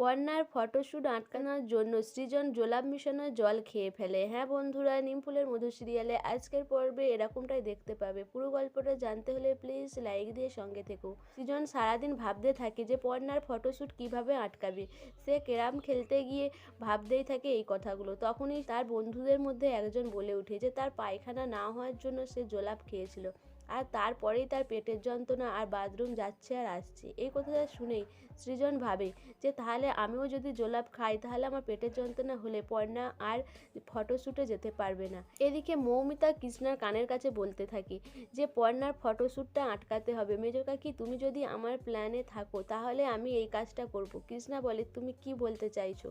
পর্ণার photoshoot আটকানোর জন্য সৃজন জোলাপ মিশানো জল খেয়ে ফেলে। হ্যাঁ বন্ধুরা, নিমফুলের মধু সিরিয়ালে আজকের পর্বে এরকমটাই দেখতে পাবে। পুরো গল্পটা জানতে হলে প্লিজ লাইক দিয়ে সঙ্গে থেকো। সৃজন সারাদিন ভাবতে থাকে যে পর্ণার ফটোশ্যুট কিভাবে আটকাবে। সে ক্যারাম খেলতে গিয়ে ভাবতেই থাকে এই কথাগুলো। তখনই তার বন্ধুদের মধ্যে একজন বলে ওঠে যে তার পায়খানা না হওয়ার জন্য সে জোলাপ খেয়েছিল, আর তারপরেই তার পেটের যন্ত্রণা আর বাথরুম যাচ্ছে আর আসছে। এই কথাটা শুনেই সৃজন ভাবে যে তাহলে আমিও যদি জোলাপ খাই তাহলে আমার পেটের যন্ত্রণা হলে পর্ণা আর ফটোশ্যুটে যেতে পারবে না। এদিকে মৌমিতা কৃষ্ণার কানের কাছে বলতে থাকে যে পর্ণার ফটোশ্যুটটা আটকাতে হবে। মেজো কাকি, তুমি যদি আমার প্ল্যানে থাকো তাহলে আমি এই কাজটা করব। কৃষ্ণা বলে, তুমি কি বলতে চাইছো?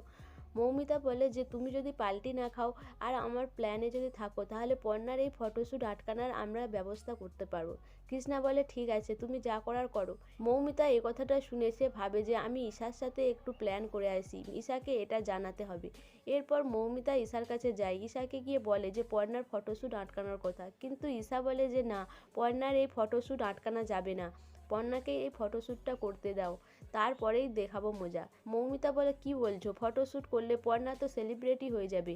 মৌমিতা বলে যে তুমি যদি পাল্টি না খাও আর আমার প্ল্যানে যদি থাকো তাহলে পর্ণার এই ফটোশ্যুট আটকানোর আমরা ব্যবস্থা করতে পারবো। কৃষ্ণা বলে, ঠিক আছে, তুমি যা করার করো। মৌমিতা এই কথাটা শুনে সে ভাবে যে আমি ঈশার সাথে একটু প্ল্যান করে আসি, ঈশাকে এটা জানাতে হবে। এরপর মৌমিতা ঈশার কাছে যায়, ঈশাকে গিয়ে বলে যে পর্ণার ফটোশ্যুট আটকানোর কথা, কিন্তু ঈশা বলে যে না, পর্ণার এই ফটোশ্যুট আটকানো যাবে না, পর্ণাকে এই ফটোশ্যুটটা করতে দাও, তারপরেই দেখাবো মজা। মৌমিতা বলে, কি বলছো? ফটোশ্যুট করলে পর্ণা তো সেলিব্রিটি হয়ে যাবে।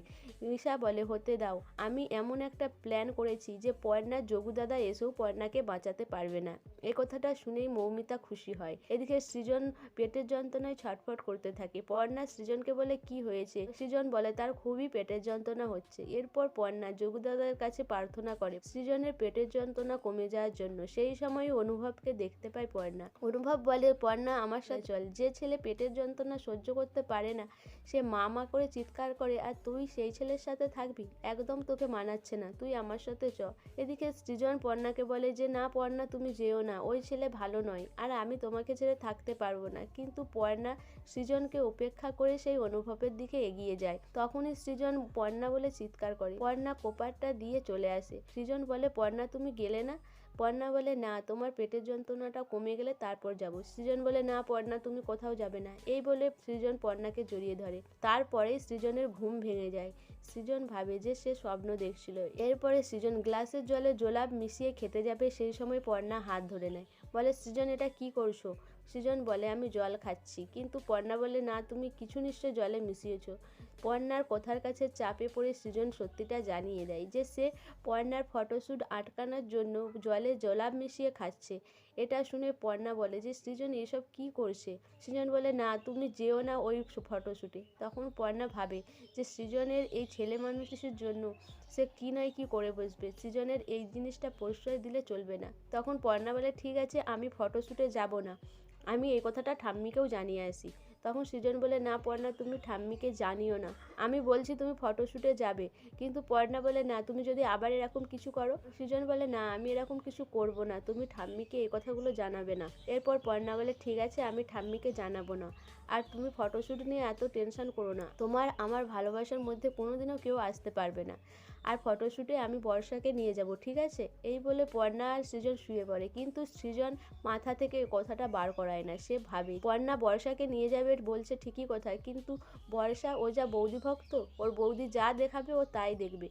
ঈশা বলে, হতে দাও, আমি এমন একটা প্ল্যান করেছি যে পর্ণার যোগু দাদা এসেও পর্ণাকে বাঁচাতে পারবে না। এই কথাটা শুনেই মৌমিতা খুশি হয়। এদিকে সৃজন পেটের যন্ত্রণায় ছটফট করতে থাকে। পর্ণা সৃজনকে বলে, কি হয়েছে? সৃজন বলে তার খুবই পেটের যন্ত্রণা হচ্ছে। এরপর পর্ণা যোগু দাদার কাছে প্রার্থনা করে সৃজনের পেটের যন্ত্রণা কমে যাওয়ার জন্য। সেই সময় অনুভবকে দেখতে পায় পর্ণা। অনুভব বলে, পর্ণা আমার সাথে চল। যে ছেলে পেটের যন্ত্রণা সহ্য করতে পারে না সে মা মা করে চিৎকার করে, আর তুই সেই ছেলের সাথে থাকবি? একদম তোকে মানাচ্ছে না, তুই আমার সাথে চ। এদিকে সৃজন পর্ণাকে বলে যে না পর্ণা, তুমি যেও না, ওই ছেলে ভালো নয়, আর আমি তোমাকে ছেড়ে থাকতে পারবো না। কিন্তু পর্ণা সৃজনকে উপেক্ষা করে সেই অনুভবের দিকে এগিয়ে যায়। তখনই সৃজন পর্ণা বলে চিৎকার করে। পর্ণা কোপারটা দিয়ে চলে আসে। সৃজন বলে, পর্ণা তুমি গেলে না? পর্ণা বলে, না, তোমার পেটের যন্ত্রণাটা কমে গেলে তারপর যাব। সৃজন বলে, না পর্ণা, তুমি কোথাও যাবে না। এই বলে সৃজন পর্ণাকে জড়িয়ে ধরে। তারপরেই সৃজনের ঘুম ভেঙে যায়। সৃজন ভাবে যে সে স্বপ্ন দেখছিল। এরপরে সৃজন গ্লাসের জলে জোলাপ মিশিয়ে খেতে যাবে, সেই সময় পর্ণা হাত ধরে নেয়। বলে, সৃজন এটা কি করছো? সৃজন বলে, আমি জল খাচ্ছি। কিন্তু পর্ণা বলে, না, তুমি কিছু নিশ্চয় জলে মিশিয়েছ। পর্ণার কথার কাছে চাপে পড়ে সৃজন সত্যিটা জানিয়ে দেয় যে সে পর্ণার ফটোশ্যুট আটকানোর জন্য জলে জোলাপ মিশিয়ে খাচ্ছে। এটা শুনে পর্ণা বলে যে সৃজন এসব কি করছে? সৃজন বলে, না, তুমি যেও না ওই ফটোশ্যুটে। তখন পর্ণা ভাবে যে সৃজনের এই ছেলে মানুষের জন্য সে কি নয় কি করে বসবে। সৃজনের এই জিনিসটা প্রশ্রয় দিলে চলবে না। তখন পর্ণা বলে, ঠিক আছে, আমি ফটোশ্যুটে যাব না, আমি এই কথাটা ঠাম্মিকেও জানিয়ে আসি। তখন সৃজন বলে, না পর্ণা, তুমি ঠাম্মিকে জানিও না, আমি বলছি তুমি ফটোশ্যুটে যাবে। কিন্তু পর্ণা বলে, না, তুমি যদি আবার এরকম কিছু করো। সৃজন বলে, না, আমি এরকম কিছু করব না, তুমি ঠাম্মিকে এই কথাগুলো জানাবে না। এরপর পর্ণা বলে, ঠিক আছে, আমি ঠাম্মিকে জানাবো না, আর তুমি ফটোশ্যুট নিয়ে এত টেনশন করো না, তোমার আমার ভালোবাসার মধ্যে কোনোদিনও কেউ আসতে পারবে না, আর ফটোশ্যুটে আমি বর্ষাকে নিয়ে যাব, ঠিক আছে? এই বলে পর্ণা আর সৃজন শুয়ে পড়ে। কিন্তু সৃজন মাথা থেকে কথাটা বার করায় না। সে ভাবে পর্ণা বর্ষাকে নিয়ে যাবে বলছে ঠিকই কথা, কিন্তু বর্ষা ও যা বৌদি ভক্ত, ওর বৌদি যা দেখাবে ও তাই দেখবে।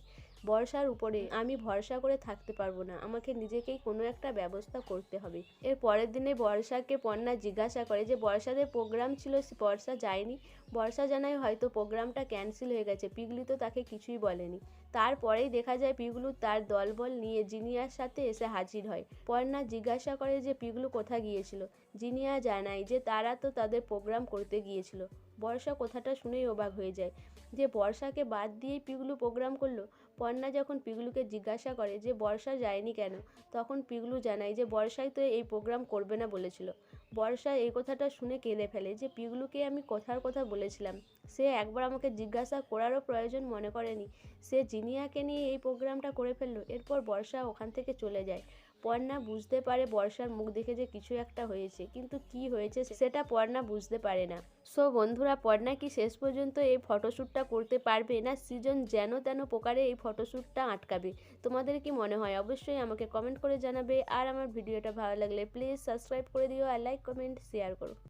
বর্ষার উপরে আমি ভরসা করে থাকতে পারবো না, আমাকে নিজেকেই কোনো একটা ব্যবস্থা করতে হবে। এর পরের দিনে বর্ষাকে পর্ণা জিজ্ঞাসা করে যে বর্ষাদের প্রোগ্রাম ছিল, বর্ষা যায়নি। বর্ষা জানায় হয়তো প্রোগ্রামটা ক্যান্সেল হয়ে গেছে, পিগলি তো তাকে কিছুই বলেনি। তারপরেই দেখা যায় পিগলু তার দলবল নিয়ে জিনিয়ার সাথে এসে হাজির হয়। পর্ণা জিজ্ঞাসা করে যে পিগলু কোথায় গিয়েছিল। জিনিয়া জানায় যে তারা তো তাদের প্রোগ্রাম করতে গিয়েছিল। বর্ষা কথাটা শুনেই অবাক হয়ে যায় যে বর্ষাকে বাদ দিয়েই পিগলু প্রোগ্রাম করলো। পর্ণা যখন পিগলুকে জিজ্ঞাসা করে যে বর্ষা যায়নি কেন, তখন পিগলু জানায় যে বর্ষাই তো এই প্রোগ্রাম করবে না বলেছিল। বর্ষা এই কথাটা শুনে কেঁদে ফেলে যে পিগলুকে আমি কথার কথা বলেছিলাম, সে একবার আমাকে জিজ্ঞাসা করারও প্রয়োজন মনে করেনি, সে জিনিয়াকে নিয়ে এই প্রোগ্রামটা করে ফেললো। এরপর বর্ষা ওখান থেকে চলে যায়। পর্ণা বুঝতে পারে বর্ষার মুখ দেখে যে কিছু একটা হয়েছে, কিন্তু কি হয়েছে সেটা পর্ণা বুঝতে পারে না। সো বন্ধুরা, পর্ণা কি শেষ পর্যন্ত এই ফটোশ্যুটটা করতে পারবে, না সৃজন যেন তেন প্রকারে এই ফটোশ্যুটটা আটকাবে? তোমাদের কি মনে হয় অবশ্যই আমাকে কমেন্ট করে জানাবে। আর আমার ভিডিওটা ভালো লাগলে প্লিজ সাবস্ক্রাইব করে দিও, আর লাইক কমেন্ট শেয়ার করো।